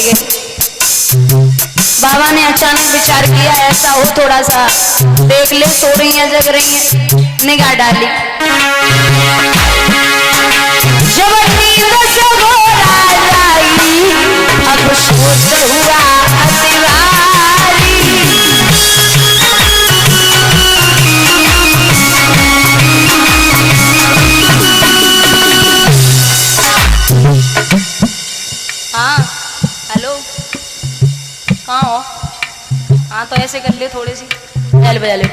गए। बाबा ने अचानक विचार किया ऐसा हो थोड़ा सा देख ले, सो रही हैं जग रही हैं, निगाह डाली। जब नींद से घोरा जाई अब सोच हुआ अतिवारी। हाँ हेलो, कहाँ हो? हाँ तो ऐसे कर ले, थोड़ी सी हेल बजा ले।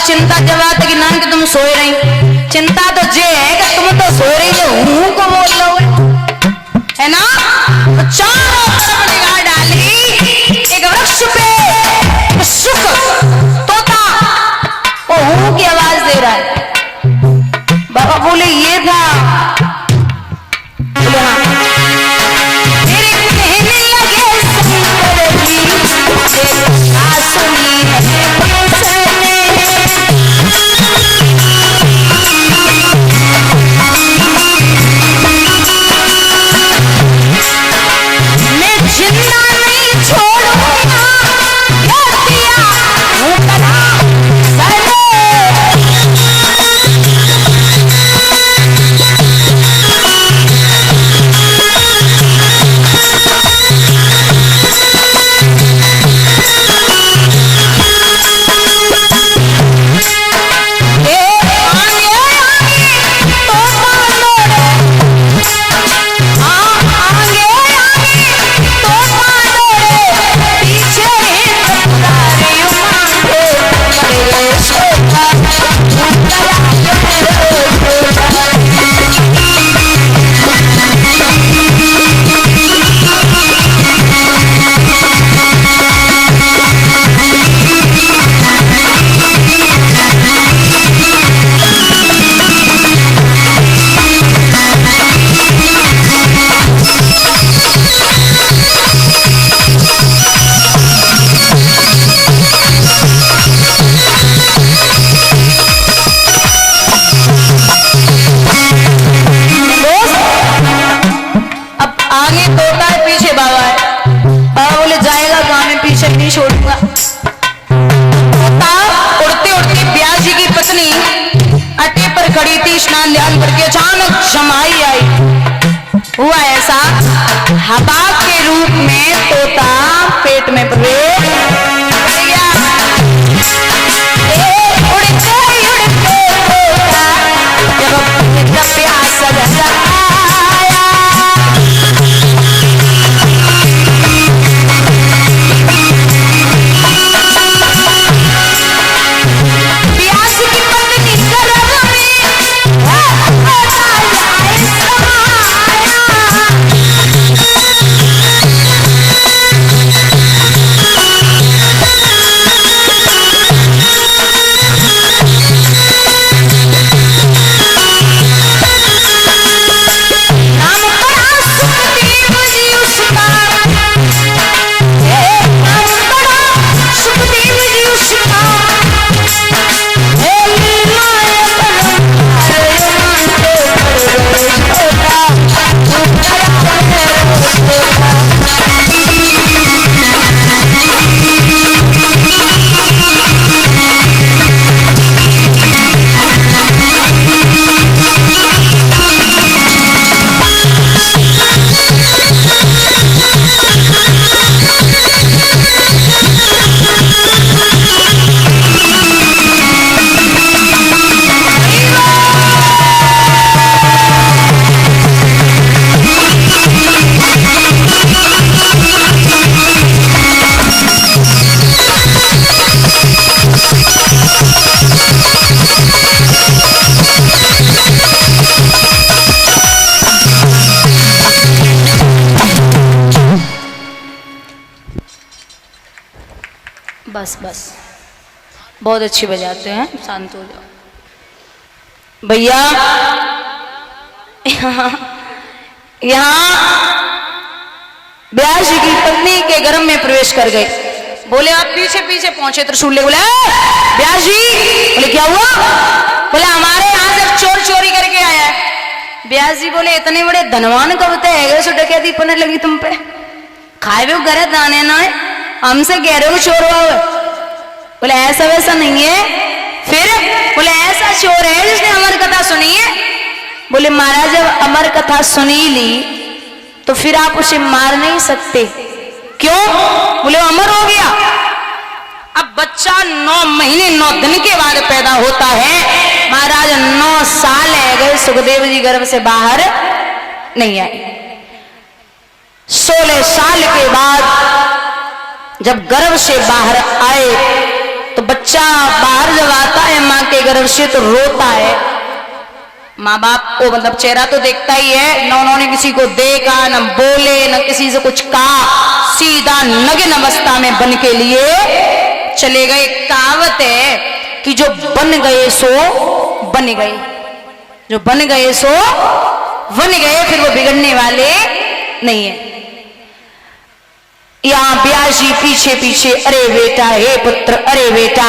चिंता जवाब कि नाम कि तुम सोए रही, चिंता तो ये है कि तुम तो सो रही हो, हूं को बोल लो है ना। तो चारों तरफ निगाह डाली, एक वृक्ष पे शुक तोता वो हूं की आवाज दे रहा है। बाबा बोले ये था, बोले हाँ। मेरे कहने लगे सुंदर जी सुनी है छोड़ूंगा। उड़ते उड़ते ब्यास जी की पत्नी अटे पर खड़ी थी, स्नान ध्यान करके अचानक जमाई आई। हुआ ऐसा, हवा के रूप में तोता पेट में प्रवेश किया। उड़ते उड़ते तोता जब प्यास लगा बस बस, बहुत अच्छी बजाते हैं, शांत हो जाओ भैया। यहाँ व्यास जी की पत्नी के गर्भ में प्रवेश कर गए। बोले आप पीछे पीछे पहुंचे, त्रिशूल ले। बोले व्यास जी, बोले क्या हुआ? बोले हमारे यहाँ से चोर चोरी करके आया है। व्यास जी बोले इतने बड़े धनवान कब थे, सो डकैती पड़ने लगी तुम पे, खाए भी गरे दाने ना है, हमसे कह रहे हो चोर हुआ। बोले ऐसा वैसा नहीं है। फिर बोले ऐसा चोर है जिसने अमर कथा सुनी है। बोले महाराज जब अमर कथा सुनी ली तो फिर आप उसे मार नहीं सकते, क्यों? बोले अमर हो गया। अब बच्चा 9 महीने 9 दिन के बाद पैदा होता है। महाराज 9 साल है गए, सुखदेव जी गर्भ से बाहर नहीं आए। 16 साल के बाद जब गर्भ से बाहर आए तो बच्चा बाहर जब आता है मां के गर्भ से तो रोता है। माँ बाप को मतलब चेहरा तो देखता ही है, न उन्होंने किसी को देखा, न बोले, न किसी से कुछ कहा, सीधा नग्न अवस्था में बन के लिए चले गए। कहावत है कि जो बन गए सो बन गए, जो बन गए सो बन गए, फिर वो बिगड़ने वाले नहीं है। यहाँ व्यास जी पीछे पीछे, अरे बेटा, हे पुत्र, अरे बेटा।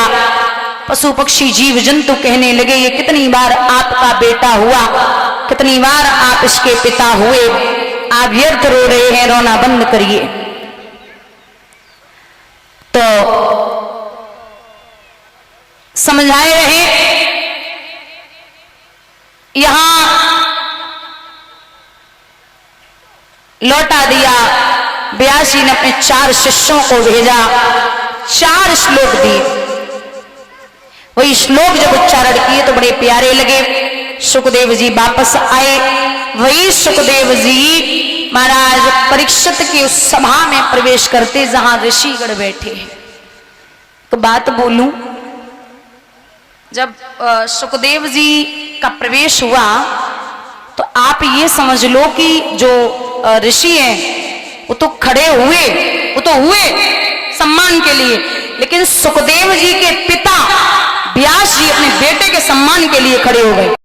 पशु पक्षी जीव जंतु कहने लगे ये कितनी बार आपका बेटा हुआ, कितनी बार आप इसके पिता हुए, आप व्यर्थ रो रहे हैं, रोना बंद करिए। तो समझाए रहे। यहां लौटा दिया। व्यास जी ने अपने 4 शिष्यों को भेजा, 4 श्लोक दिए। वही श्लोक जब उच्चारण किए तो बड़े प्यारे लगे। सुखदेव जी वापस आए। वही सुखदेव जी महाराज परीक्षित की उस सभा में प्रवेश करते जहां ऋषिगण बैठे। तो बात बोलूं, जब सुखदेव जी का प्रवेश हुआ तो आप ये समझ लो कि जो ऋषि हैं वो तो खड़े हुए, वो तो हुए सम्मान के लिए, लेकिन सुखदेव जी के पिता